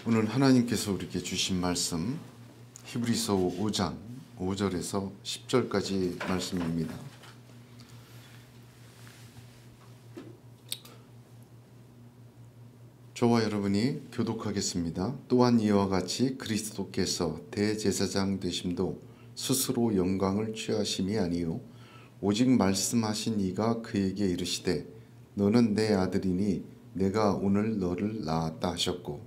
오늘 하나님께서 우리에게 주신 말씀 히브리서 5장 5절에서 10절까지 말씀입니다. 저와 여러분이 교독하겠습니다. 또한 이와 같이 그리스도께서 대제사장 되심도 스스로 영광을 취하심이 아니요 오직 말씀하신 이가 그에게 이르시되 너는 내 아들이니 내가 오늘 너를 낳았다 하셨고,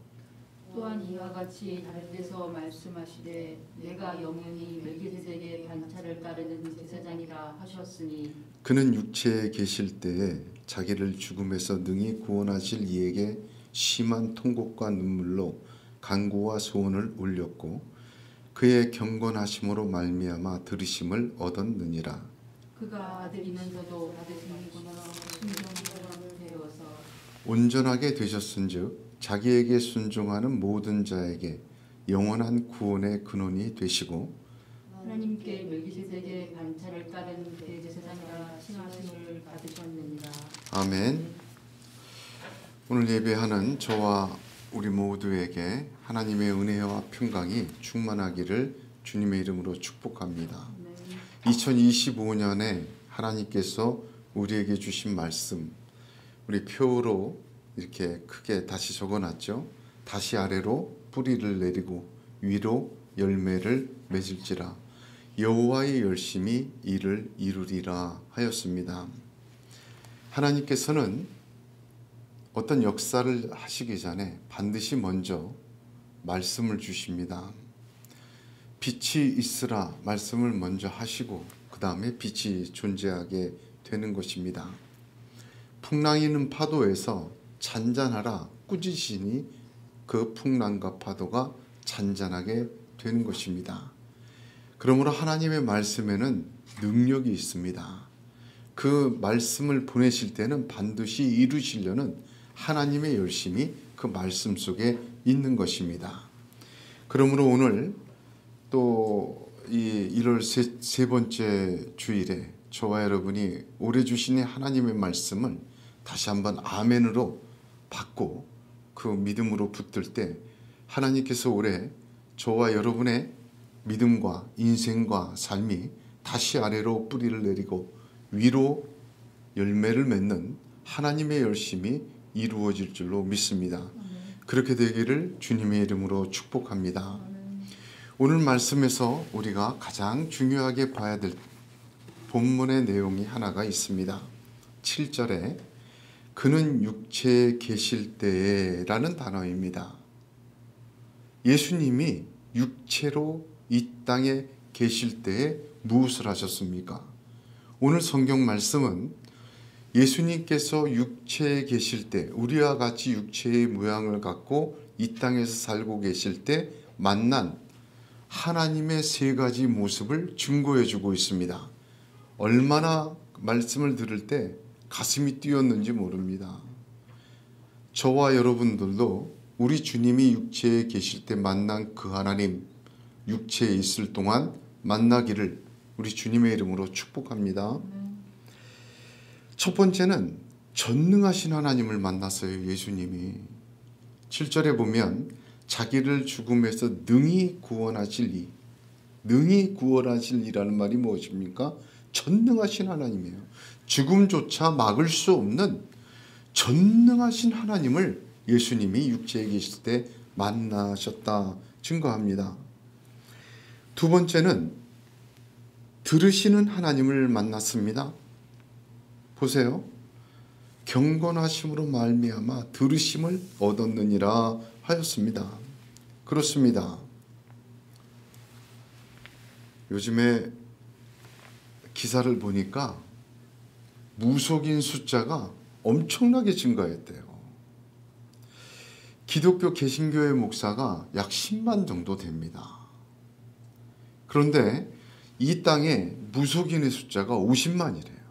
또한 이와 같이 다른 데서 말씀하시되 내가 영원히 멜기세덱의 반차를 따르는 제사장이라 하셨으니 그는 육체에 계실 때에 자기를 죽음에서 능히 구원하실 이에게 심한 통곡과 눈물로 간구와 소원을 올렸고 그의 경건하심으로 말미암아 들으심을 얻었느니라. 그가 아들이면서도 받으시는구나 순종함을 배워서 온전하게 되셨은즉 자기에게 순종하는 모든 자에게 영원한 구원의 근원이 되시고 하나님께 멜기세덱의 반차를 따른 대제사장이라 칭하심을 받으셨느니라. 아멘. 오늘 예배하는 저와 우리 모두에게 하나님의 은혜와 평강이 충만하기를 주님의 이름으로 축복합니다. 2025년에 하나님께서 우리에게 주신 말씀, 우리 표로 이렇게 크게 다시 적어놨죠. 다시 아래로 뿌리를 내리고 위로 열매를 맺을지라 여호와의 열심히 이를 이루리라 하였습니다. 하나님께서는 어떤 역사를 하시기 전에 반드시 먼저 말씀을 주십니다. 빛이 있으라 말씀을 먼저 하시고 그 다음에 빛이 존재하게 되는 것입니다. 풍랑이는 파도에서 잔잔하라 꾸짖으시니 그 풍랑과 파도가 잔잔하게 되는 것입니다. 그러므로 하나님의 말씀에는 능력이 있습니다. 그 말씀을 보내실 때는 반드시 이루시려는 하나님의 열심이 그 말씀 속에 있는 것입니다. 그러므로 오늘 또 이 1월 세 번째 주일에 저와 여러분이 올해 주신 하나님의 말씀을 다시 한번 아멘으로 받고 그 믿음으로 붙들 때 하나님께서 올해 저와 여러분의 믿음과 인생과 삶이 다시 아래로 뿌리를 내리고 위로 열매를 맺는 하나님의 열심이 이루어질 줄로 믿습니다. 그렇게 되기를 주님의 이름으로 축복합니다. 오늘 말씀에서 우리가 가장 중요하게 봐야 될 본문의 내용이 하나가 있습니다. 7절에 그는 육체에 계실 때에 라는 단어입니다. 예수님이 육체로 이 땅에 계실 때에 무엇을 하셨습니까? 오늘 성경 말씀은 예수님께서 육체에 계실 때 우리와 같이 육체의 모양을 갖고 이 땅에서 살고 계실 때 만난 하나님의 세 가지 모습을 증거해 주고 있습니다. 얼마나 말씀을 들을 때 가슴이 뛰었는지 모릅니다. 저와 여러분들도 우리 주님이 육체에 계실 때 만난 그 하나님, 육체에 있을 동안 만나기를 우리 주님의 이름으로 축복합니다. 첫 번째는 전능하신 하나님을 만났어요. 예수님이 7절에 보면 자기를 죽음에서 능히 구원하실 이, 능히 구원하실 이라는 말이 무엇입니까? 전능하신 하나님이에요. 죽음조차 막을 수 없는 전능하신 하나님을 예수님이 육체에 계실 때 만나셨다 증거합니다. 두 번째는 들으시는 하나님을 만났습니다. 보세요. 경건하심으로 말미암아 들으심을 얻었느니라 하였습니다. 그렇습니다. 요즘에 기사를 보니까 무속인 숫자가 엄청나게 증가했대요. 기독교 개신교의 목사가 약 10만 정도 됩니다. 그런데 이 땅에 무속인의 숫자가 50만이래요.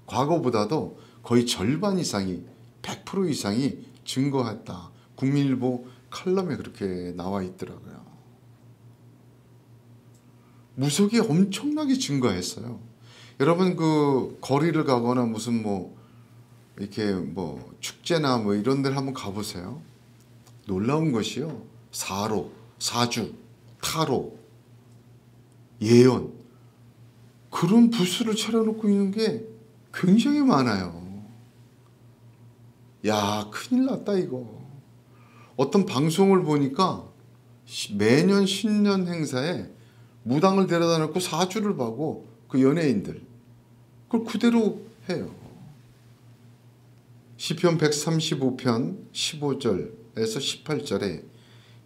과거보다도 거의 절반 이상이 100% 이상이 증가했다. 국민일보 칼럼에 그렇게 나와 있더라고요. 무속이 엄청나게 증가했어요. 여러분 그 거리를 가거나 무슨 뭐 이렇게 뭐 축제나 뭐 이런 데를 한번 가보세요. 놀라운 것이요. 사로, 사주, 타로, 예언 그런 부스를 차려놓고 있는 게 굉장히 많아요. 야, 큰일 났다 이거. 어떤 방송을 보니까 매년 신년 행사에 무당을 데려다 놓고 사주를 봐고 그 연예인들 그걸 그대로 해요. 시편 135편 15절에서 18절에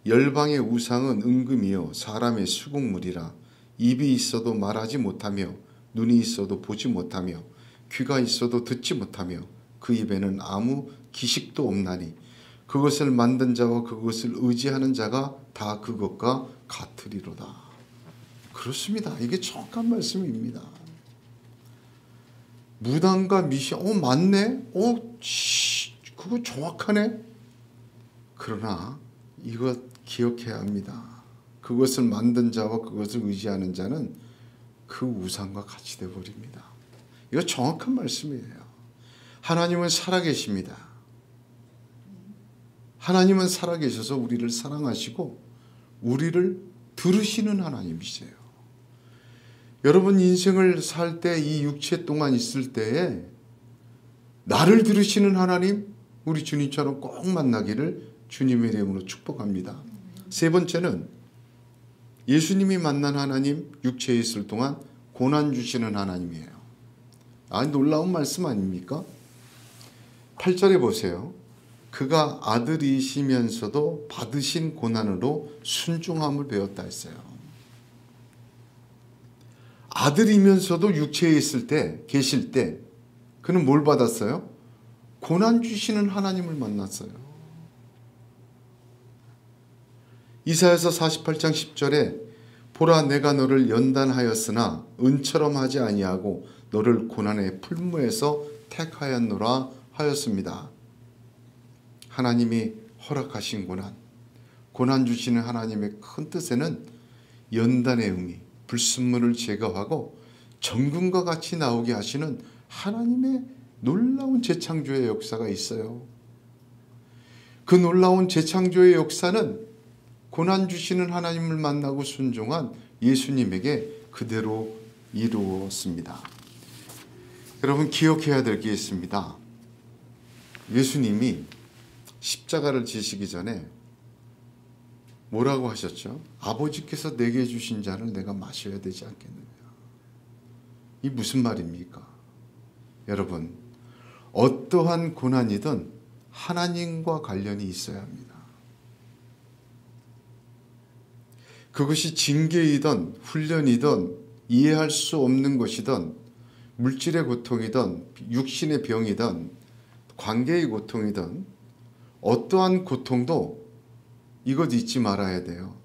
열방의 우상은 은금이요 사람의 수국물이라. 입이 있어도 말하지 못하며 눈이 있어도 보지 못하며 귀가 있어도 듣지 못하며 그 입에는 아무 기식도 없나니 그것을 만든 자와 그것을 의지하는 자가 다 그것과 같으리로다. 그렇습니다. 이게 정확한 말씀입니다. 무당과 미신, 맞네? 그거 정확하네? 그러나 이것 기억해야 합니다. 그것을 만든 자와 그것을 의지하는 자는 그 우상과 같이 되어버립니다. 이거 정확한 말씀이에요. 하나님은 살아계십니다. 하나님은 살아계셔서 우리를 사랑하시고 우리를 들으시는 하나님이세요. 여러분 인생을 살 때 이 육체 동안 있을 때에 나를 들으시는 하나님 우리 주님처럼 꼭 만나기를 주님의 이름으로 축복합니다. 세 번째는 예수님이 만난 하나님 육체에 있을 동안 고난 주시는 하나님이에요. 놀라운 말씀 아닙니까? 8절에 보세요. 그가 아들이시면서도 받으신 고난으로 순종함을 배웠다 했어요. 아들이면서도 육체에 있을 때 계실 때 그는 뭘 받았어요? 고난 주시는 하나님을 만났어요. 이사야서 48장 10절에 보라 내가 너를 연단하였으나 은처럼 하지 아니하고 너를 고난의 풀무에서 택하였노라 하였습니다. 하나님이 허락하신 고난 주시는 하나님의 큰 뜻에는 연단의 의미, 불순물을 제거하고 정금과 같이 나오게 하시는 하나님의 놀라운 재창조의 역사가 있어요. 그 놀라운 재창조의 역사는 고난 주시는 하나님을 만나고 순종한 예수님에게 그대로 이루었습니다. 여러분 기억해야 될 게 있습니다. 예수님이 십자가를 지시기 전에 뭐라고 하셨죠? 아버지께서 내게 주신 잔을 내가 마셔야 되지 않겠느냐. 이 무슨 말입니까? 여러분 어떠한 고난이든 하나님과 관련이 있어야 합니다. 그것이 징계이든 훈련이든 이해할 수 없는 것이든 물질의 고통이든 육신의 병이든 관계의 고통이든 어떠한 고통도 이것 잊지 말아야 돼요.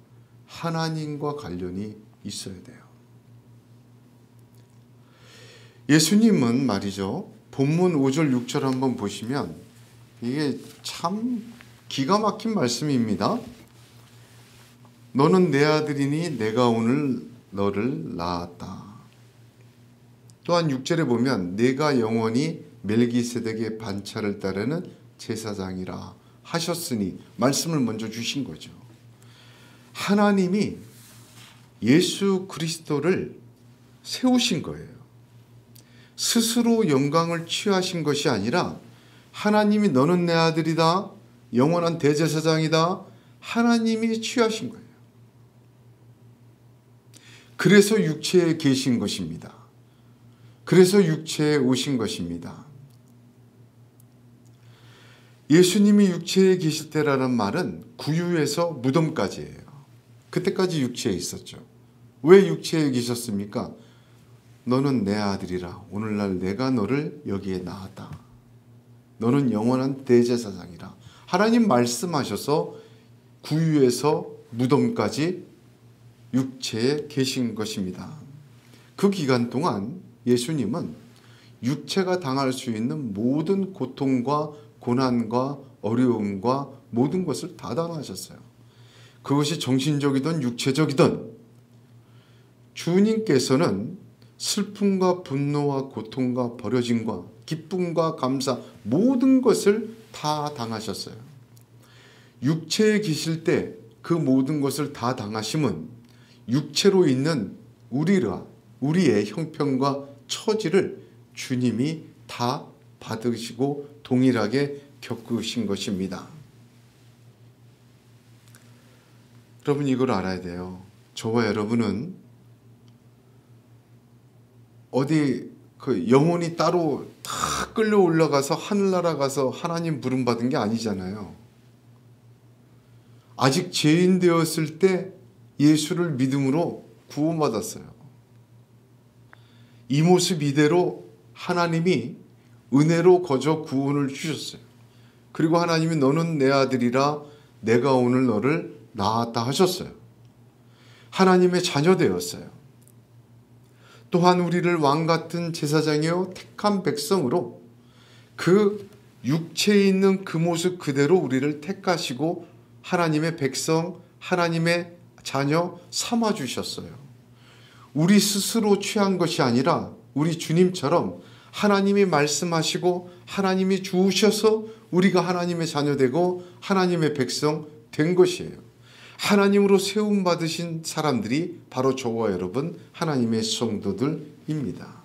하나님과 관련이 있어야 돼요. 예수님은 말이죠. 본문 5절 6절 한번 보시면 이게 참 기가 막힌 말씀입니다. 너는 내 아들이니 내가 오늘 너를 낳았다. 또한 6절에 보면 내가 영원히 멜기세덱의 반차를 따르는 제사장이라 하셨으니 말씀을 먼저 주신 거죠. 하나님이 예수 그리스도를 세우신 거예요. 스스로 영광을 취하신 것이 아니라 하나님이 너는 내 아들이다. 영원한 대제사장이다. 하나님이 취하신 거예요. 그래서 육체에 계신 것입니다. 그래서 육체에 오신 것입니다. 예수님이 육체에 계실 때라는 말은 구유에서 무덤까지예요. 그때까지 육체에 있었죠. 왜 육체에 계셨습니까? 너는 내 아들이라. 오늘날 내가 너를 여기에 낳았다. 너는 영원한 대제사장이라. 하나님 말씀하셔서 구유에서 무덤까지 육체에 계신 것입니다. 그 기간 동안 예수님은 육체가 당할 수 있는 모든 고통과 고난과 어려움과 모든 것을 다 당하셨어요. 그것이 정신적이든 육체적이든 주님께서는 슬픔과 분노와 고통과 버려짐과 기쁨과 감사 모든 것을 다 당하셨어요. 육체에 계실 때 그 모든 것을 다 당하심은 육체로 있는 우리의 형편과 처지를 주님이 다 받으시고 동일하게 겪으신 것입니다. 여러분 이걸 알아야 돼요. 저와 여러분은 어디 영혼이 따로 다 끌려 올라가서 하늘나라 가서 하나님 부름받은 게 아니잖아요. 아직 죄인 되었을 때 예수를 믿음으로 구원받았어요. 이 모습 이대로 하나님이 은혜로 거저 구원을 주셨어요. 그리고 하나님이 너는 내 아들이라 내가 오늘 너를 낳았다 하셨어요. 하나님의 자녀 되었어요. 또한 우리를 왕같은 제사장이요 택한 백성으로 그 육체에 있는 그 모습 그대로 우리를 택하시고 하나님의 백성, 하나님의 자녀 삼아주셨어요. 우리 스스로 취한 것이 아니라 우리 주님처럼 하나님이 말씀하시고 하나님이 주셔서 우리가 하나님의 자녀 되고 하나님의 백성 된 것이에요. 하나님으로 세움 받으신 사람들이 바로 저와 여러분 하나님의 성도들입니다.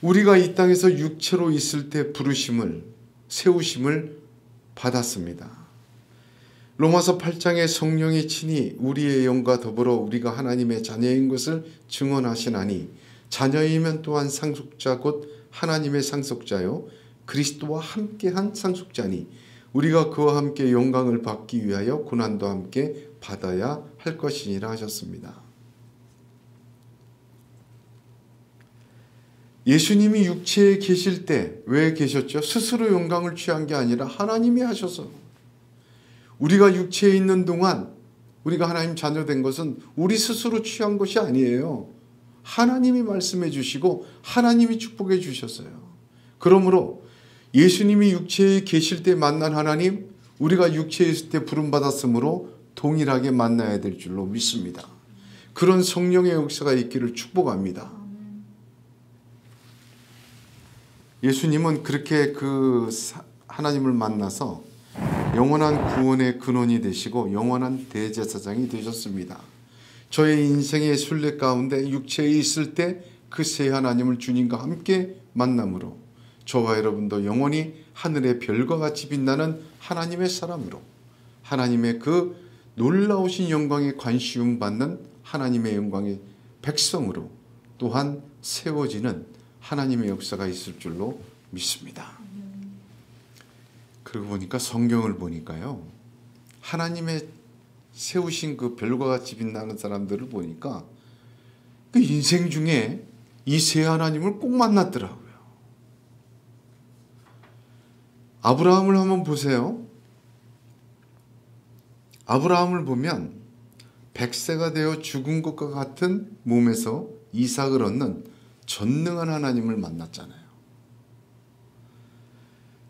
우리가 이 땅에서 육체로 있을 때 부르심을 세우심을 받았습니다. 로마서 8장에 성령이 친히 우리의 영과 더불어 우리가 하나님의 자녀인 것을 증언하시나니 자녀이면 또한 상속자 곧 하나님의 상속자요 그리스도와 함께한 상속자니 우리가 그와 함께 영광을 받기 위하여 고난도 함께 받아야 할 것이니라 하셨습니다. 예수님이 육체에 계실 때 왜 계셨죠? 스스로 영광을 취한 게 아니라 하나님이 하셔서 우리가 육체에 있는 동안 우리가 하나님 자녀 된 것은 우리 스스로 취한 것이 아니에요. 하나님이 말씀해 주시고 하나님이 축복해 주셨어요. 그러므로 예수님이 육체에 계실 때 만난 하나님, 우리가 육체에 있을 때 부름받았으므로 동일하게 만나야 될 줄로 믿습니다. 그런 성령의 역사가 있기를 축복합니다. 예수님은 그렇게 그 하나님을 만나서 영원한 구원의 근원이 되시고 영원한 대제사장이 되셨습니다. 저의 인생의 순례 가운데 육체에 있을 때 그 새 하나님을 주님과 함께 만남으로 저와 여러분도 영원히 하늘의 별과 같이 빛나는 하나님의 사람으로 하나님의 그 놀라우신 영광에 관시움 받는 하나님의 영광의 백성으로 또한 세워지는 하나님의 역사가 있을 줄로 믿습니다. 그러고 보니까 성경을 보니까요. 하나님의 세우신 그 별과 같이 빛나는 사람들을 보니까 그 인생 중에 이 새 하나님을 꼭 만났더라고요. 아브라함을 한번 보세요. 아브라함을 보면 100세가 되어 죽은 것과 같은 몸에서 이삭을 얻는 전능한 하나님을 만났잖아요.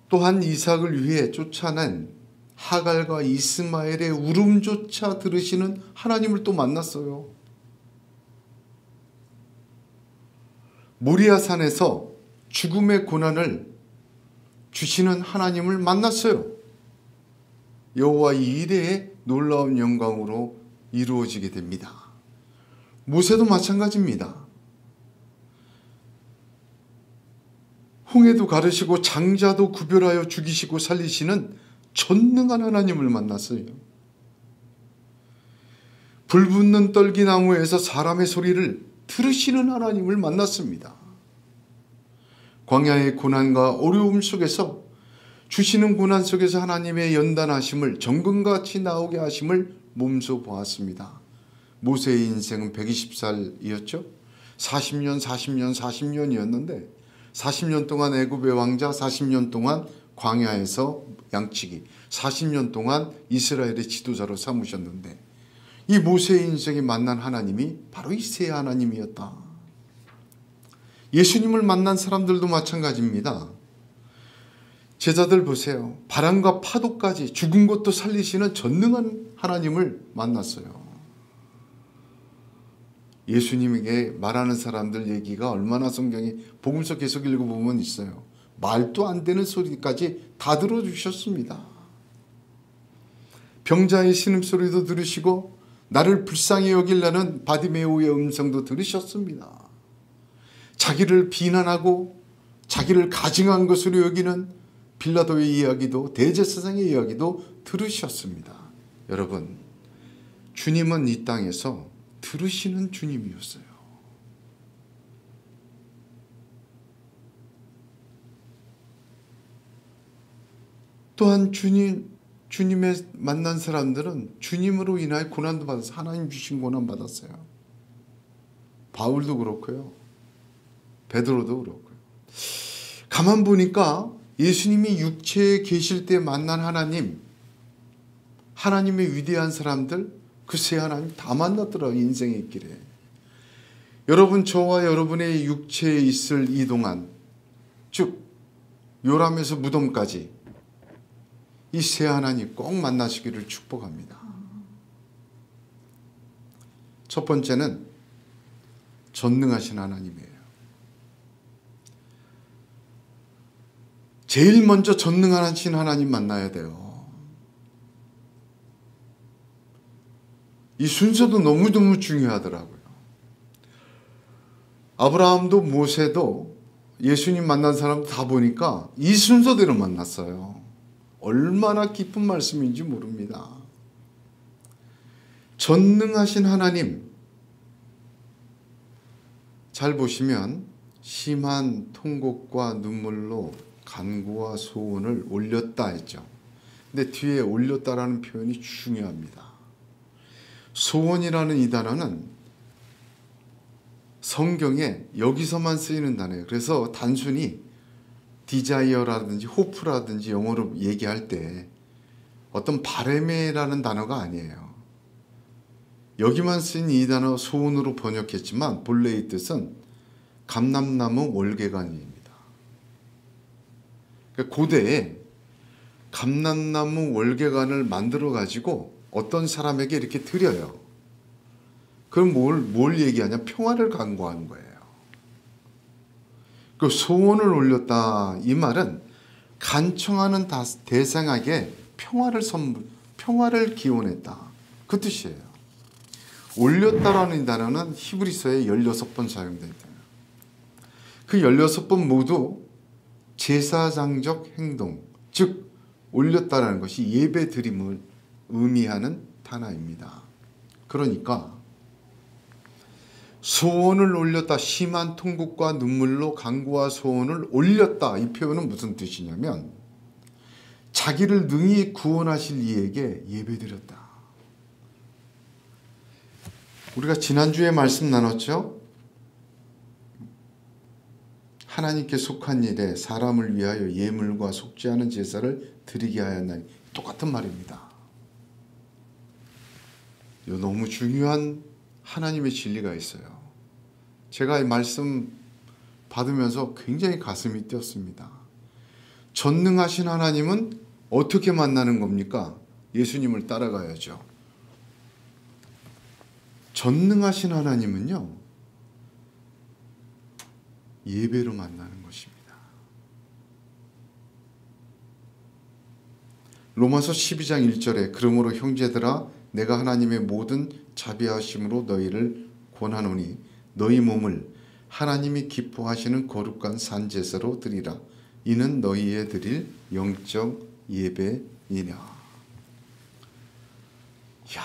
또한 이삭을 위해 쫓아낸 하갈과 이스마엘의 울음조차 들으시는 하나님을 또 만났어요. 모리아산에서 죽음의 고난을 주시는 하나님을 만났어요. 여호와 이레의 놀라운 영광으로 이루어지게 됩니다. 모세도 마찬가지입니다. 홍해도 가르시고 장자도 구별하여 죽이시고 살리시는 전능한 하나님을 만났어요. 불붙는 떨기나무에서 사람의 소리를 들으시는 하나님을 만났습니다. 광야의 고난과 어려움 속에서 주시는 고난 속에서 하나님의 연단하심을 정금같이 나오게 하심을 몸소 보았습니다. 모세의 인생은 120살이었죠. 40년이었는데 40년 동안 애굽의 왕자, 40년 동안 광야에서 양치기, 40년 동안 이스라엘의 지도자로 삼으셨는데 이 모세의 인생에 만난 하나님이 바로 이 새 하나님이었다. 예수님을 만난 사람들도 마찬가지입니다. 제자들 보세요. 바람과 파도까지 죽은 것도 살리시는 전능한 하나님을 만났어요. 예수님에게 말하는 사람들 얘기가 얼마나 성경에 복음서 계속 읽어보면 있어요. 말도 안 되는 소리까지 다 들어주셨습니다. 병자의 신음소리도 들으시고 나를 불쌍히 여기려는 바디메오의 음성도 들으셨습니다. 자기를 비난하고 자기를 가증한 것으로 여기는 빌라도의 이야기도 대제사장의 이야기도 들으셨습니다. 여러분, 주님은 이 땅에서 들으시는 주님이었어요. 또한 주님의 만난 사람들은 주님으로 인하여 고난도 받았어요. 하나님 주신 고난 받았어요. 바울도 그렇고요. 베드로도 그렇고요. 가만 보니까 예수님이 육체에 계실 때 만난 하나님의 위대한 사람들, 그 세 하나님 다 만났더라고요. 인생의 길에. 여러분, 저와 여러분의 육체에 있을 이 동안, 즉 요람에서 무덤까지 이 세 하나님 꼭 만나시기를 축복합니다. 첫 번째는 전능하신 하나님이에요. 제일 먼저 전능하신 하나님 만나야 돼요. 이 순서도 너무너무 중요하더라고요. 아브라함도 모세도 예수님 만난 사람 다 보니까 이 순서대로 만났어요. 얼마나 깊은 말씀인지 모릅니다. 전능하신 하나님, 잘 보시면 심한 통곡과 눈물로 간구와 소원을 올렸다 했죠. 근데 뒤에 올렸다라는 표현이 중요합니다. 소원이라는 이 단어는 성경에 여기서만 쓰이는 단어예요. 그래서 단순히 디자이어라든지 호프라든지 영어로 얘기할 때 어떤 바램이라는 단어가 아니에요. 여기만 쓰인 이 단어 소원으로 번역했지만 본래의 뜻은 감람나무 월계관입니다. 그러니까 고대에 감람나무 월계관을 만들어 가지고 어떤 사람에게 이렇게 드려요. 그럼 뭘 얘기하냐? 평화를 간구하는 거예요. 그 소원을 올렸다, 이 말은 간청하는 대상에게 평화를 기원했다, 그 뜻이에요. 올렸다라는 단어는 히브리서에 16번 사용됩니다. 그 16번 모두 제사장적 행동, 즉 올렸다라는 것이 예배 드림을 의미하는 단어입니다. 그러니까 소원을 올렸다, 심한 통곡과 눈물로 간구와 소원을 올렸다, 이 표현은 무슨 뜻이냐면 자기를 능히 구원하실 이에게 예배드렸다. 우리가 지난주에 말씀 나눴죠? 하나님께 속한 일에 사람을 위하여 예물과 속지 않은 제사를 드리게 하였나니, 똑같은 말입니다. 이거 너무 중요한 하나님의 진리가 있어요. 제가 이 말씀 받으면서 굉장히 가슴이 뛰었습니다. 전능하신 하나님은 어떻게 만나는 겁니까? 예수님을 따라가야죠. 전능하신 하나님은요, 예배로 만나는 것입니다. 로마서 12장 1절에 그러므로 형제들아 내가 하나님의 모든 자비하심으로 너희를 권하노니 너희 몸을 하나님이 기뻐하시는 거룩한 산제사로 드리라. 이는 너희의 드릴 영적 예배이냐. 이야,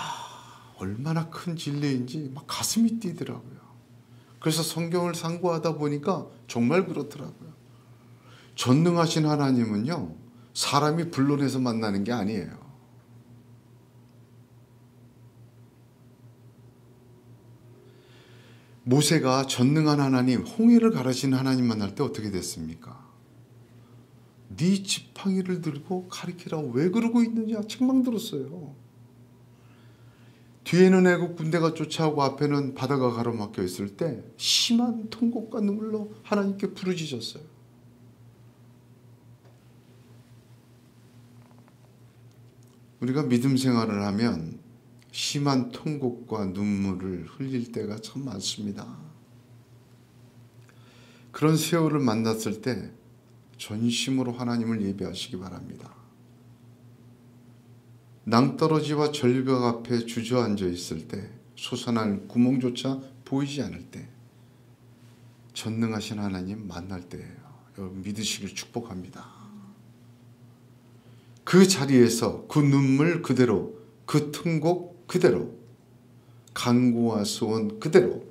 얼마나 큰 진리인지 막 가슴이 뛰더라고요. 그래서 성경을 상고하다 보니까 정말 그렇더라고요. 전능하신 하나님은요, 사람이 불러내서 만나는 게 아니에요. 모세가 전능한 하나님, 홍해를 가르신 하나님 만날 때 어떻게 됐습니까? 네 지팡이를 들고 가리키라고 왜 그러고 있느냐 책망 들었어요. 뒤에는 애국 군대가 쫓아오고 앞에는 바다가 가로막혀 있을 때 심한 통곡과 눈물로 하나님께 부르짖었어요. 우리가 믿음 생활을 하면 심한 통곡과 눈물을 흘릴 때가 참 많습니다. 그런 세월을 만났을 때 전심으로 하나님을 예배하시기 바랍니다. 낭떠러지와 절벽 앞에 주저앉아 있을 때, 솟아날 구멍조차 보이지 않을 때 전능하신 하나님 만날 때예요. 여러분 믿으시길 축복합니다. 그 자리에서 그 눈물 그대로, 그 통곡 그대로, 간구와 소원 그대로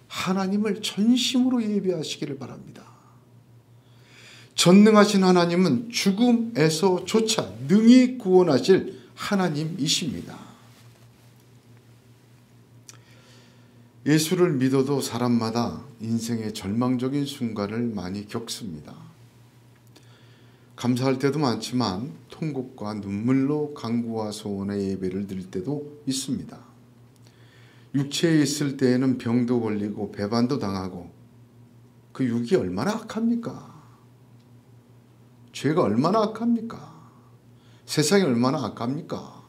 하나님을 전심으로 예배하시기를 바랍니다. 전능하신 하나님은 죽음에서조차 능히 구원하실 하나님이십니다. 예수를 믿어도 사람마다 인생의 절망적인 순간을 많이 겪습니다. 감사할 때도 많지만 통곡과 눈물로 간구와 소원의 예배를 드릴 때도 있습니다. 육체에 있을 때에는 병도 걸리고 배반도 당하고 그 육이 얼마나 악합니까? 죄가 얼마나 악합니까? 세상이 얼마나 악합니까?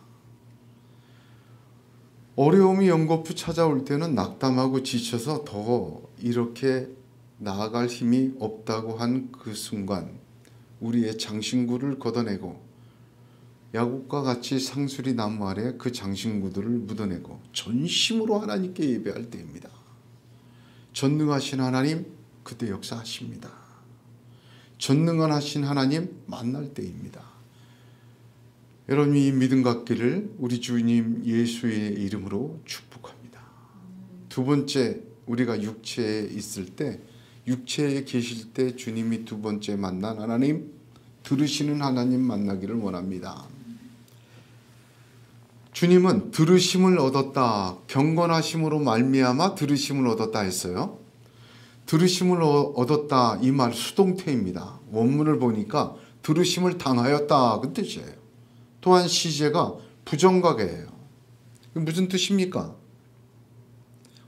어려움이 연거푸 찾아올 때는 낙담하고 지쳐서 더 이렇게 나아갈 힘이 없다고 한 그 순간 우리의 장신구를 걷어내고 야곱과 같이 상수리 나무 아래 그 장신구들을 묻어내고 전심으로 하나님께 예배할 때입니다. 전능하신 하나님 그때 역사하십니다. 전능하신 하나님 만날 때입니다. 여러분이 이 믿음 갖기를 우리 주님 예수의 이름으로 축복합니다. 두 번째, 우리가 육체에 있을 때, 육체에 계실 때 주님이 두 번째 만난 하나님, 들으시는 하나님 만나기를 원합니다. 주님은 들으심을 얻었다, 경건하심으로 말미암아 들으심을 얻었다 했어요. 들으심을 얻었다 이 말 수동태입니다. 원문을 보니까 들으심을 당하였다 그 뜻이에요. 또한 시제가 부정각이에요. 무슨 뜻입니까?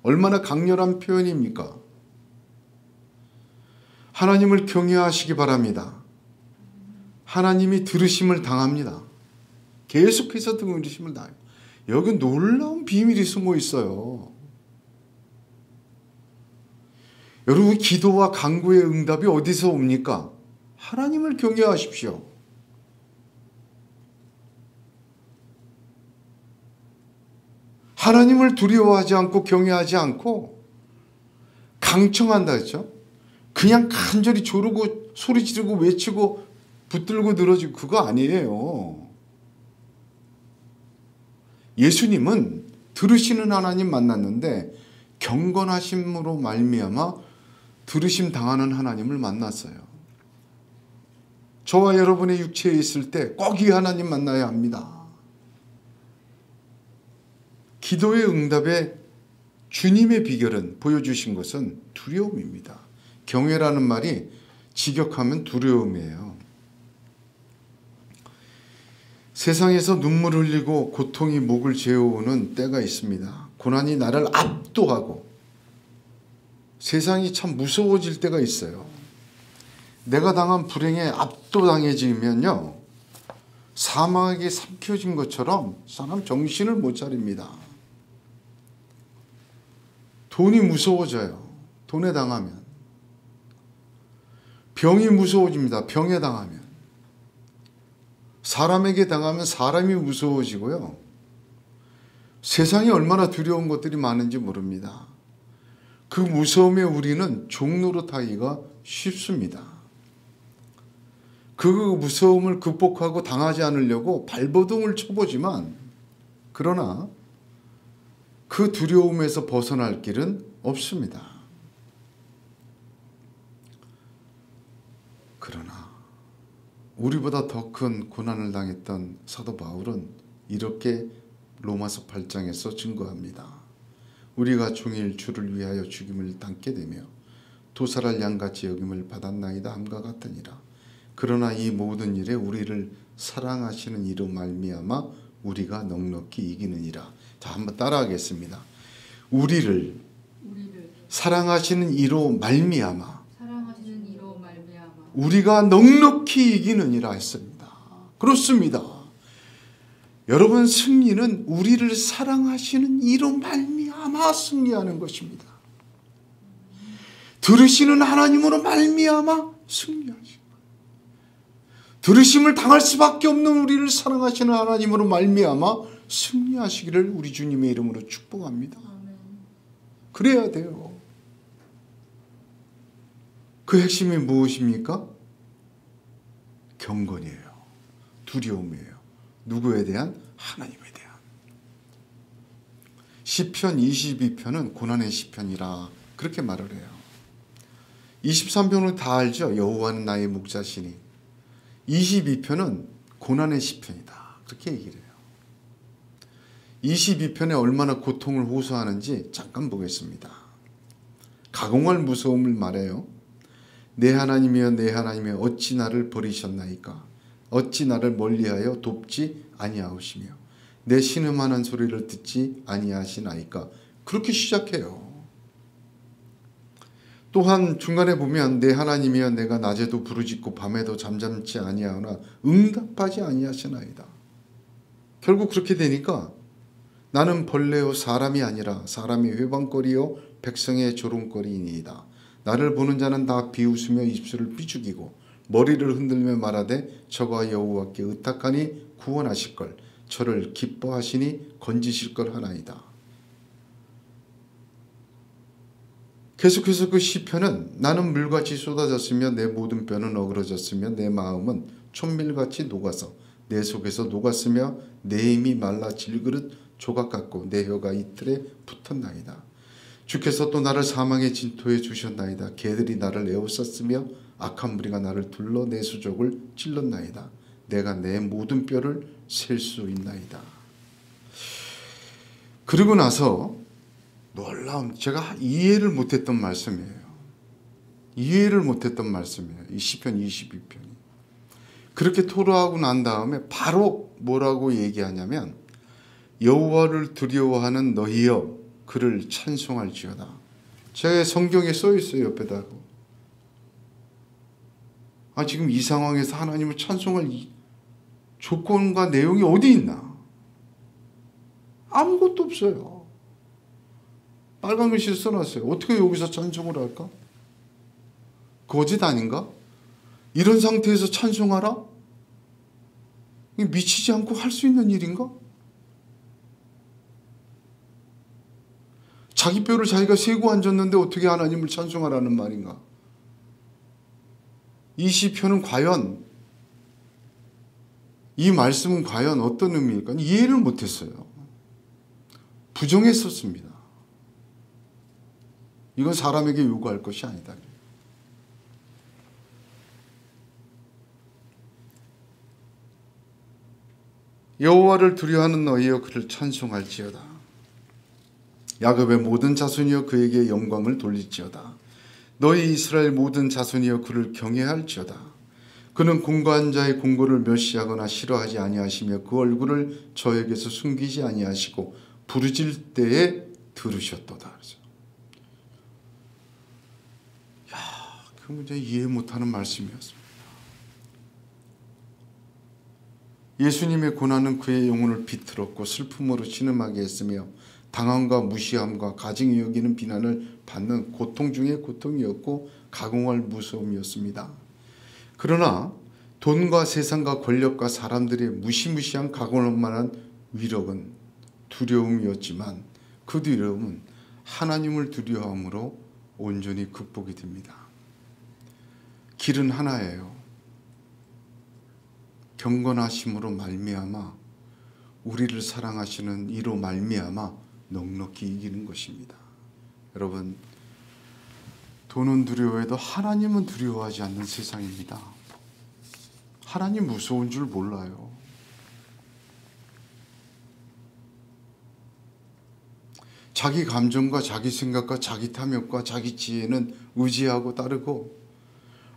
얼마나 강렬한 표현입니까? 하나님을 경외하시기 바랍니다. 하나님이 들으심을 당합니다. 계속해서 들으심을 당해요. 여기 놀라운 비밀이 숨어 있어요. 여러분 기도와 간구의 응답이 어디서 옵니까? 하나님을 경외하십시오. 하나님을 두려워하지 않고 경외하지 않고 강청한다 했죠. 그냥 간절히 조르고 소리 지르고 외치고 붙들고 늘어지고 그거 아니에요. 예수님은 들으시는 하나님 만났는데 경건하심으로 말미암아 들으심 당하는 하나님을 만났어요. 저와 여러분의 육체에 있을 때 꼭 이 하나님 만나야 합니다. 기도의 응답에 주님의 비결은 보여주신 것은 두려움입니다. 경외라는 말이 직역하면 두려움이에요. 세상에서 눈물 흘리고 고통이 목을 재워오는 때가 있습니다. 고난이 나를 압도하고 세상이 참 무서워질 때가 있어요. 내가 당한 불행에 압도당해지면요, 사망에게 삼켜진 것처럼 사람 정신을 못 차립니다. 돈이 무서워져요. 돈에 당하면. 병이 무서워집니다. 병에 당하면. 사람에게 당하면 사람이 무서워지고요. 세상에 얼마나 두려운 것들이 많은지 모릅니다. 그 무서움에 우리는 종노릇하기가 쉽습니다. 그 무서움을 극복하고 당하지 않으려고 발버둥을 쳐보지만, 그러나 그 두려움에서 벗어날 길은 없습니다. 그러나 우리보다 더 큰 고난을 당했던 사도 바울은 이렇게 로마서 8장에서 증거합니다. 우리가 종일 주를 위하여 죽임을 당게 되며 도살할 양같이 여김을 받았나이다 함과 같으니라. 그러나 이 모든 일에 우리를 사랑하시는 이로 말미암아 우리가 넉넉히 이기느니라. 자, 한번 따라하겠습니다. 우리를 사랑하시는 이로 말미암아 우리가 넉넉히 이기느니라 했습니다. 그렇습니다. 여러분, 승리는 우리를 사랑하시는 이로 말미암아 승리하는 것입니다. 들으시는 하나님으로 말미암아 승리하시는 거예요. 들으심을 당할 수밖에 없는 우리를 사랑하시는 하나님으로 말미암아 승리하시기를 우리 주님의 이름으로 축복합니다. 그래야 돼요. 그 핵심이 무엇입니까? 경건이에요. 두려움이에요. 누구에 대한? 하나님에 대한. 시편 22편은 고난의 시편이라 그렇게 말을 해요. 23편은 다 알죠. 여호와는 나의 목자시니. 22편은 고난의 시편이다. 그렇게 얘기를 해요. 22편에 얼마나 고통을 호소하는지 잠깐 보겠습니다. 가공할 무서움을 말해요. 내 하나님이여 내 하나님이여 어찌 나를 버리셨나이까. 어찌 나를 멀리하여 돕지 아니하시며 내 신음하는 소리를 듣지 아니하시나이까. 그렇게 시작해요. 또한 중간에 보면 내 하나님이여 내가 낮에도 부르짖고 밤에도 잠잠치 아니하오나 응답하지 아니하시나이다. 결국 그렇게 되니까 나는 벌레요 사람이 아니라 사람이 회방거리요 백성의 조롱거리이니이다. 나를 보는 자는 다 비웃으며 입술을 삐죽이고 머리를 흔들며 말하되 저가 여호와께 의탁하니 구원하실걸. 저를 기뻐하시니 건지실걸 하나이다. 계속해서 그 시편은 나는 물같이 쏟아졌으며 내 모든 뼈는 어그러졌으며 내 마음은 촛밀같이 녹아서 내 속에서 녹았으며 내 힘이 말라 질그릇 조각 같고 내 혀가 이틀에 붙었나이다. 주께서 또 나를 사망의 진토에 주셨나이다. 개들이 나를 에워쌌으며 악한 무리가 나를 둘러 내 수족을 찔렀나이다. 내가 내 모든 뼈를 셀 수 있나이다. 그리고 나서 놀라운, 제가 이해를 못했던 말씀이에요. 이해를 못했던 말씀이에요. 이 시편 22편이. 그렇게 토로하고 난 다음에 바로 뭐라고 얘기하냐면 여호와를 두려워하는 너희여 그를 찬송할지어다. 제 성경에 써 있어요. 옆에다가. 지금 이 상황에서 하나님을 찬송할 조건과 내용이 어디 있나? 아무것도 없어요. 빨간 글씨로 써놨어요. 어떻게 여기서 찬송을 할까? 거짓 아닌가? 이런 상태에서 찬송하라? 미치지 않고 할 수 있는 일인가? 자기 뼈를 자기가 세고 앉았는데 어떻게 하나님을 찬송하라는 말인가? 이 시편은 과연, 이 말씀은 과연 어떤 의미일까? 이해를 못했어요. 부정했었습니다. 이건 사람에게 요구할 것이 아니다. 여호와를 두려워하는 너희여 그를 찬송할지어다. 야곱의 모든 자손이여 그에게 영광을 돌릴지어다. 너희 이스라엘 모든 자손이여 그를 경외할지어다. 그는 공고한 자의 공고를 멸시하거나 싫어하지 아니하시며 그 얼굴을 저에게서 숨기지 아니하시고 부르짖을 때에 들으셨도다. 그 문제 이해 못하는 말씀이었습니다. 예수님의 고난은 그의 영혼을 비틀었고 슬픔으로 신음하게 했으며 당함과 무시함과 가증히 여기는 비난을 받는 고통 중에 고통이었고 가공할 무서움이었습니다. 그러나 돈과 세상과 권력과 사람들의 무시무시한 가공할 만한 위력은 두려움이었지만 그 두려움은 하나님을 두려워함으로 온전히 극복이 됩니다. 길은 하나예요. 경건하심으로 말미암아 우리를 사랑하시는 이로 말미암아 넉넉히 이기는 것입니다. 여러분, 돈은 두려워해도 하나님은 두려워하지 않는 세상입니다. 하나님 무서운 줄 몰라요. 자기 감정과 자기 생각과 자기 탐욕과 자기 지혜는 의지하고 따르고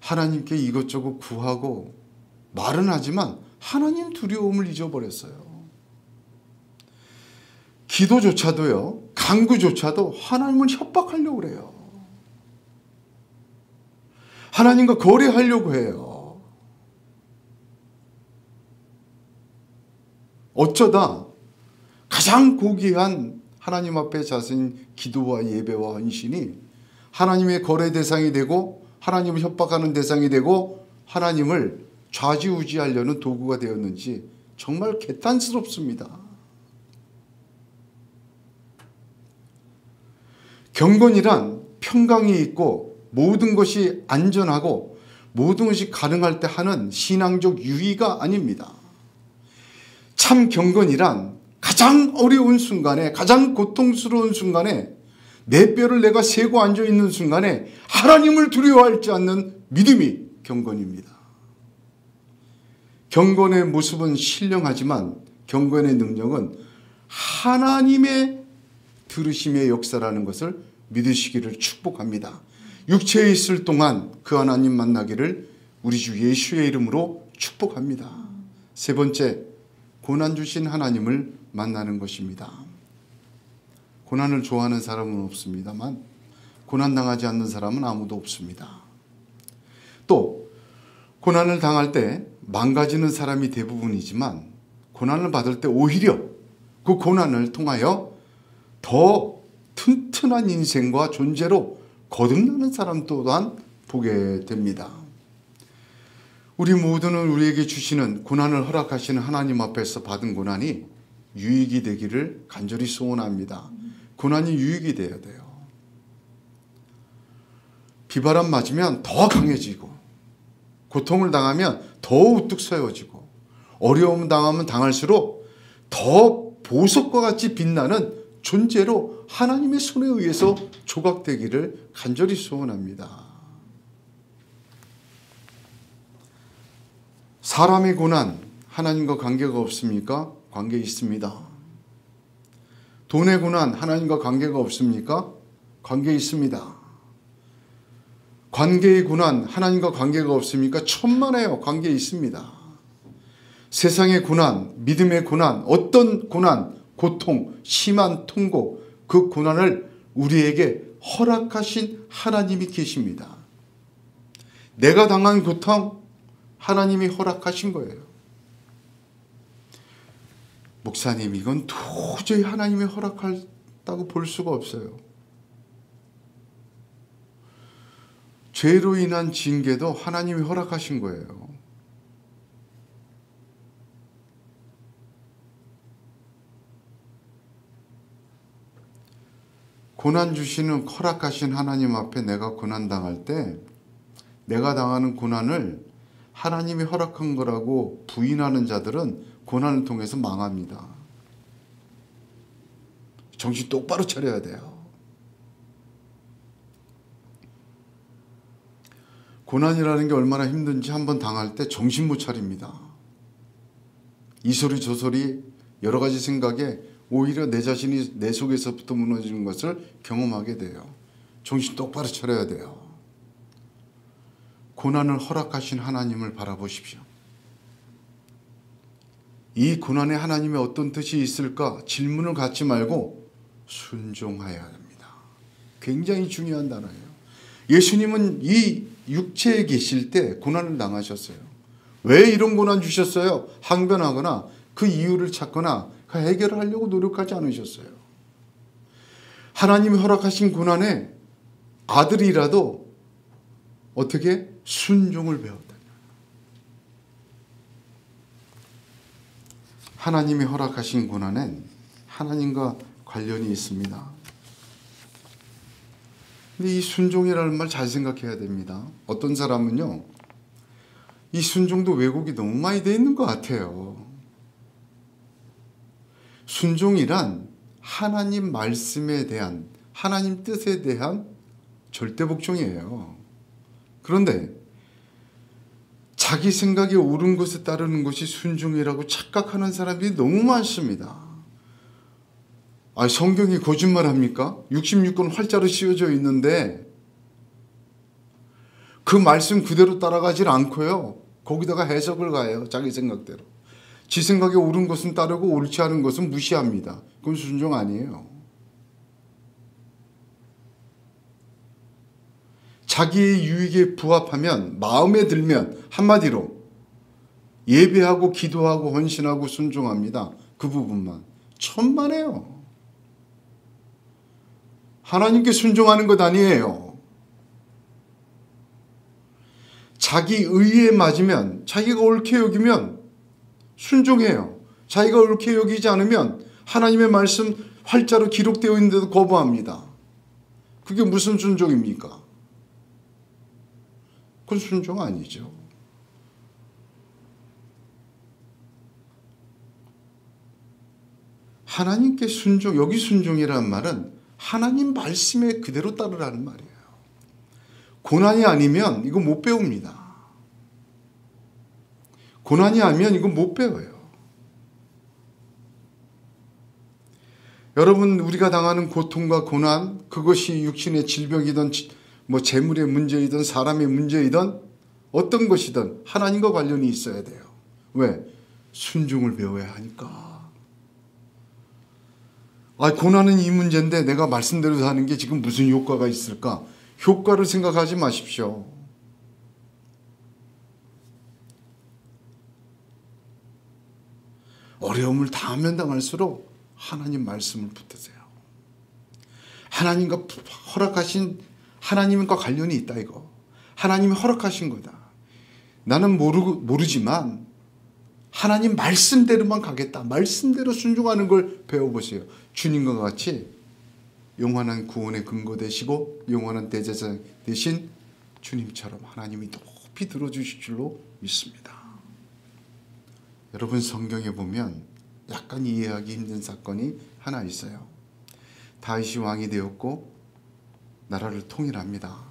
하나님께 이것저것 구하고 말은 하지만 하나님 두려움을 잊어버렸어요. 기도조차도요, 간구조차도 하나님을 협박하려고 그래요. 하나님과 거래하려고 해요. 어쩌다 가장 고귀한 하나님 앞에 자신 기도와 예배와 헌신이 하나님의 거래 대상이 되고 하나님을 협박하는 대상이 되고 하나님을 좌지우지하려는 도구가 되었는지 정말 개탄스럽습니다. 경건이란 평강이 있고 모든 것이 안전하고 모든 것이 가능할 때 하는 신앙적 유의가 아닙니다. 참 경건이란 가장 어려운 순간에, 가장 고통스러운 순간에, 내 뼈를 내가 세고 앉아있는 순간에 하나님을 두려워하지 않는 믿음이 경건입니다. 경건의 모습은 신령하지만 경건의 능력은 하나님의 들으심의 역사라는 것을 믿으시기를 축복합니다. 육체에 있을 동안 그 하나님 만나기를 우리 주 예수의 이름으로 축복합니다. 세 번째, 고난 주신 하나님을 만나는 것입니다. 고난을 좋아하는 사람은 없습니다만 고난당하지 않는 사람은 아무도 없습니다. 또 고난을 당할 때 망가지는 사람이 대부분이지만 고난을 받을 때 오히려 그 고난을 통하여 더 튼튼한 인생과 존재로 거듭나는 사람 또한 보게 됩니다. 우리 모두는 우리에게 주시는 고난을 허락하시는 하나님 앞에서 받은 고난이 유익이 되기를 간절히 소원합니다. 고난이 유익이 되어야 돼요. 비바람 맞으면 더 강해지고, 고통을 당하면 더 우뚝 서여지고, 어려움 당하면 당할수록 더 보석과 같이 빛나는 존재로 하나님의 손에 의해서 조각되기를 간절히 소원합니다. 사람의 고난, 하나님과 관계가 없습니까? 관계 있습니다. 돈의 고난, 하나님과 관계가 없습니까? 관계 있습니다. 관계의 고난, 하나님과 관계가 없습니까? 천만에요. 관계 있습니다. 세상의 고난, 믿음의 고난, 어떤 고난, 고통, 심한 통고, 그 고난을 우리에게 허락하신 하나님이 계십니다. 내가 당한 고통, 하나님이 허락하신 거예요. 목사님, 이건 도저히 하나님이 허락했다고 볼 수가 없어요. 죄로 인한 징계도 하나님이 허락하신 거예요. 고난 주시는 허락하신 하나님 앞에 내가 고난 당할 때 내가 당하는 고난을 하나님이 허락한 거라고 부인하는 자들은 고난을 통해서 망합니다. 정신 똑바로 차려야 돼요. 고난이라는 게 얼마나 힘든지 한번 당할 때 정신 못 차립니다. 이 소리 저 소리 여러 가지 생각에 오히려 내 자신이 내 속에서부터 무너지는 것을 경험하게 돼요. 정신 똑바로 차려야 돼요. 고난을 허락하신 하나님을 바라보십시오. 이 고난에 하나님의 어떤 뜻이 있을까? 질문을 갖지 말고 순종해야 합니다. 굉장히 중요한 단어예요. 예수님은 이 육체에 계실 때 고난을 당하셨어요. 왜 이런 고난 주셨어요? 항변하거나 그 이유를 찾거나 그 해결을 하려고 노력하지 않으셨어요. 하나님이 허락하신 고난에 아들이라도 어떻게 순종을 배웠다. 하나님이 허락하신 고난엔 하나님과 관련이 있습니다. 근데 이 순종이라는 말 잘 생각해야 됩니다. 어떤 사람은요, 이 순종도 왜곡이 너무 많이 돼 있는 것 같아요. 순종이란 하나님 말씀에 대한, 하나님 뜻에 대한 절대 복종이에요. 그런데 자기 생각에 옳은 것에 따르는 것이 순종이라고 착각하는 사람들이 너무 많습니다. 성경이 거짓말합니까? 66권 활자로 씌워져 있는데 그 말씀 그대로 따라가질 않고요. 거기다가 해석을 가요. 자기 생각대로. 지 생각에 옳은 것은 따르고 옳지 않은 것은 무시합니다. 그건 순종 아니에요. 자기의 유익에 부합하면, 마음에 들면, 한마디로 예배하고 기도하고 헌신하고 순종합니다. 그 부분만. 천만에요. 하나님께 순종하는 것 아니에요. 자기 의에 맞으면, 자기가 옳게 여기면 순종해요. 자기가 옳게 여기지 않으면 하나님의 말씀 활자로 기록되어 있는데도 거부합니다. 그게 무슨 순종입니까? 그건 순종 아니죠. 하나님께 순종, 여기 순종이라는 말은 하나님 말씀에 그대로 따르라는 말이에요. 고난이 아니면 이거 못 배웁니다. 고난이 아니면 이거 못 배워요. 여러분, 우리가 당하는 고통과 고난, 그것이 육신의 질병이든 뭐 재물의 문제이든 사람의 문제이든 어떤 것이든 하나님과 관련이 있어야 돼요. 왜? 순종을 배워야 하니까. 고난은 이 문제인데 내가 말씀대로 사는 게 지금 무슨 효과가 있을까? 효과를 생각하지 마십시오. 어려움을 당하면 당할수록 하나님 말씀을 붙드세요. 하나님과 허락하신, 하나님과 관련이 있다 이거. 하나님이 허락하신 거다. 나는 모르지만 하나님 말씀대로만 가겠다. 말씀대로 순종하는 걸 배워보세요. 주님과 같이 영원한 구원의 근거 되시고 영원한 대제사장 되신 주님처럼 하나님이 높이 들어주실 줄로 믿습니다. 여러분, 성경에 보면 약간 이해하기 힘든 사건이 하나 있어요. 다윗이 왕이 되었고 나라를 통일합니다.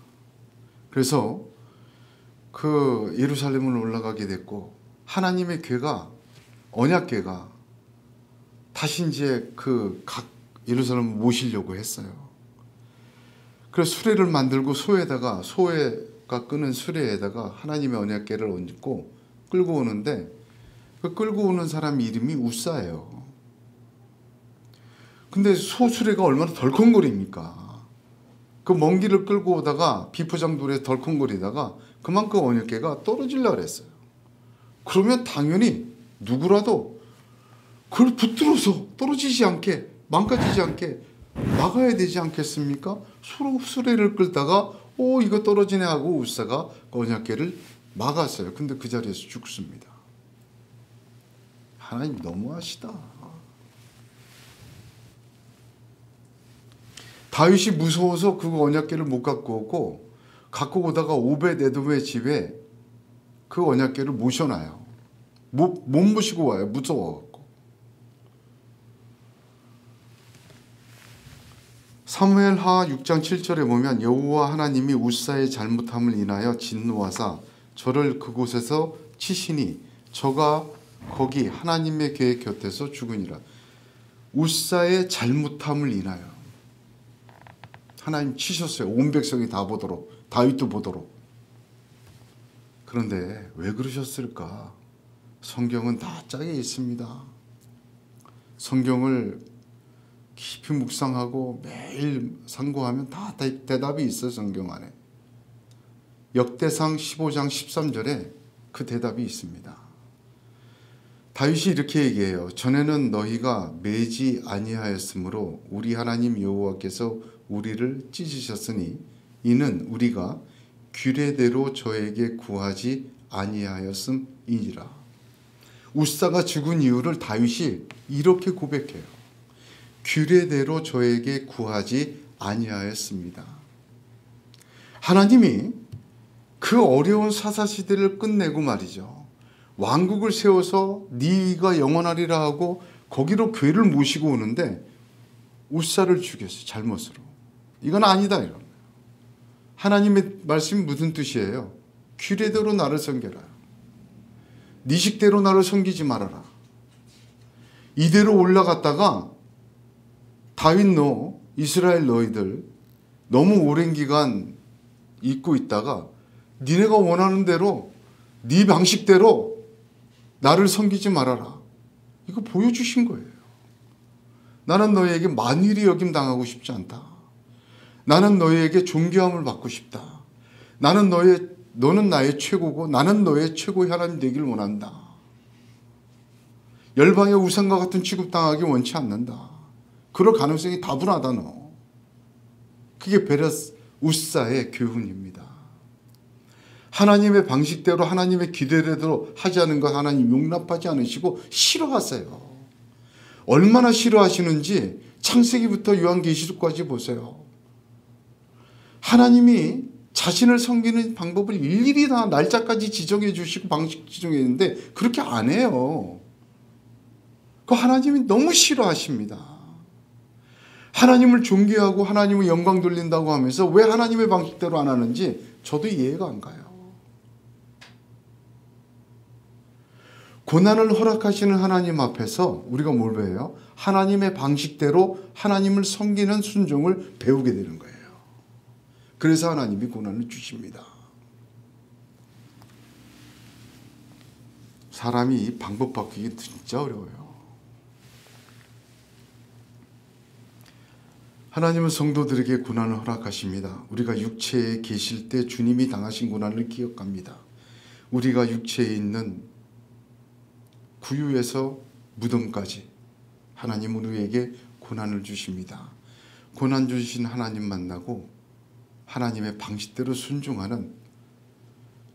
그래서 그 예루살렘을 올라가게 됐고 하나님의 궤가, 언약궤가 다시 이제 그 각 예루살렘을 모시려고 했어요. 그래서 수레를 만들고 소회가 끄는 수레에다가 하나님의 언약궤를 얹고 끌고 오는데, 그 끌고 오는 사람 이름이 우사예요. 근데 소수레가 얼마나 덜컹거립니까? 그 먼 길을 끌고 오다가 비포장도로에 덜컹거리다가 그만큼 언약궤가 떨어지려고 그랬어요. 그러면 당연히 누구라도 그걸 붙들어서 떨어지지 않게, 망가지지 않게 막아야 되지 않겠습니까? 서로 수레를 끌다가 이거 떨어지네 하고 우사가 언약궤를 막았어요. 근데 그 자리에서 죽습니다. 하나님 너무하시다. 다윗이 무서워서 그 언약궤를 못 갖고 오고, 갖고 오다가 오벳에돔의 집에 그 언약궤를 모셔놔요. 못 모시고 와요. 무서워갖고. 사무엘하 6장 7절에 보면 여호와 하나님이 우사의 잘못함을 인하여 진노하사 저를 그곳에서 치시니 저가 거기 하나님의 궤 곁에서 죽으니라. 우사의 잘못함을 인하여 하나님 치셨어요. 온 백성이 다 보도록, 다윗도 보도록. 그런데 왜 그러셨을까? 성경은 다 짝에 있습니다. 성경을 깊이 묵상하고 매일 상고하면 다 대답이 있어요. 성경 안에. 역대상 15장 13절에 그 대답이 있습니다. 다윗이 이렇게 얘기해요. 전에는 너희가 매지 아니하였으므로 우리 하나님 여호와께서 우리를 찢으셨으니 이는 우리가 규례대로 저에게 구하지 아니하였음이니라. 우사가 죽은 이유를 다윗이 이렇게 고백해요. 규례대로 저에게 구하지 아니하였습니다. 하나님이 그 어려운 사사시대를 끝내고 말이죠. 왕국을 세워서 네가 영원하리라 하고 거기로 궤를 모시고 오는데 우사를 죽였어요. 잘못으로. 이건 아니다. 이런. 하나님의 말씀이 무슨 뜻이에요? 규례대로 나를 섬겨라. 네 식대로 나를 섬기지 말아라. 이대로 올라갔다가 다윗 너, 이스라엘 너희들 너무 오랜 기간 잊고 있다가 니네가 원하는 대로 네 방식대로 나를 섬기지 말아라. 이거 보여주신 거예요. 나는 너희에게 만일이 여김 당하고 싶지 않다. 나는 너희에게 존귀함을 받고 싶다. 너는 나의 최고고 나는 너의 최고의 하나님 되기를 원한다. 열방의 우상과 같은 취급당하기 원치 않는다. 그럴 가능성이 다분하다 너. 그게 베레스 우사의 교훈입니다. 하나님의 방식대로 하나님의 기대대로 하지 않은 것 하나님 용납하지 않으시고 싫어하세요. 얼마나 싫어하시는지 창세기부터 요한계시록까지 보세요. 하나님이 자신을 섬기는 방법을 일일이 다 날짜까지 지정해 주시고 방식 지정해 있는데 그렇게 안 해요. 그 하나님이 너무 싫어하십니다. 하나님을 존귀하고 하나님을 영광 돌린다고 하면서 왜 하나님의 방식대로 안 하는지 저도 이해가 안 가요. 고난을 허락하시는 하나님 앞에서 우리가 뭘 배워요? 하나님의 방식대로 하나님을 섬기는 순종을 배우게 되는 거예요. 그래서 하나님이 고난을 주십니다. 사람이 방법 바뀌기 진짜 어려워요. 하나님은 성도들에게 고난을 허락하십니다. 우리가 육체에 계실 때 주님이 당하신 고난을 기억합니다. 우리가 육체에 있는 구유에서 무덤까지 하나님은 우리에게 고난을 주십니다. 고난 주신 하나님 만나고 하나님의 방식대로 순종하는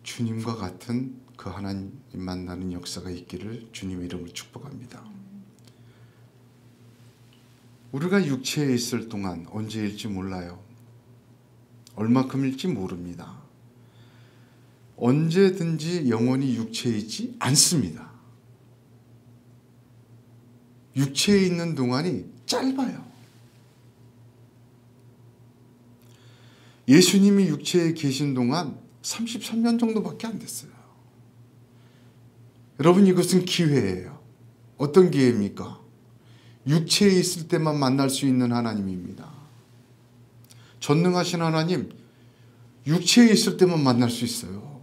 주님과 같은 그 하나님 만나는 역사가 있기를 주님의 이름으로 축복합니다. 우리가 육체에 있을 동안 언제일지 몰라요. 얼마큼일지 모릅니다. 언제든지 영혼이 육체에 있지 않습니다. 육체에 있는 동안이 짧아요. 예수님이 육체에 계신 동안 33년 정도밖에 안 됐어요. 여러분, 이것은 기회예요. 어떤 기회입니까? 육체에 있을 때만 만날 수 있는 하나님입니다. 전능하신 하나님, 육체에 있을 때만 만날 수 있어요.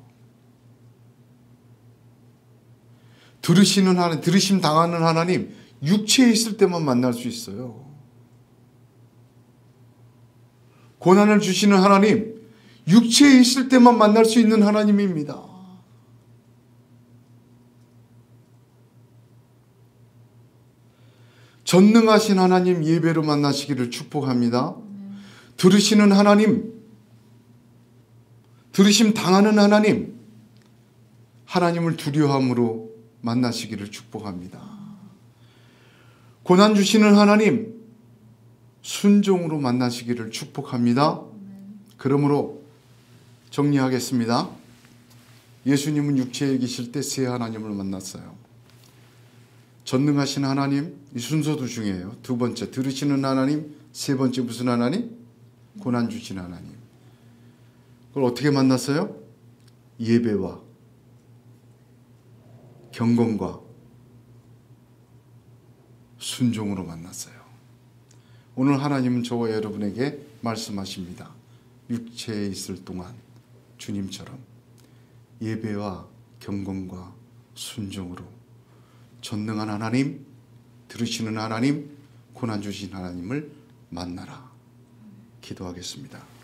들으시는 하나님, 들으심 당하는 하나님, 육체에 있을 때만 만날 수 있어요. 고난을 주시는 하나님, 육체에 있을 때만 만날 수 있는 하나님입니다. 전능하신 하나님 예배로 만나시기를 축복합니다. 들으시는 하나님, 들으심 당하는 하나님, 하나님을 두려움으로 만나시기를 축복합니다. 고난 주시는 하나님, 순종으로 만나시기를 축복합니다. 그러므로 정리하겠습니다. 예수님은 육체에 계실 때 세 하나님을 만났어요. 전능하신 하나님, 이 순서도 중요해요. 두 번째, 들으시는 하나님. 세 번째, 무슨 하나님? 고난 주신 하나님. 그걸 어떻게 만났어요? 예배와 경건과 순종으로 만났어요. 오늘 하나님은 저와 여러분에게 말씀하십니다. 육체에 있을 동안 주님처럼 예배와 경건과 순종으로 전능한 하나님, 들으시는 하나님, 고난 주신 하나님을 만나라. 기도하겠습니다.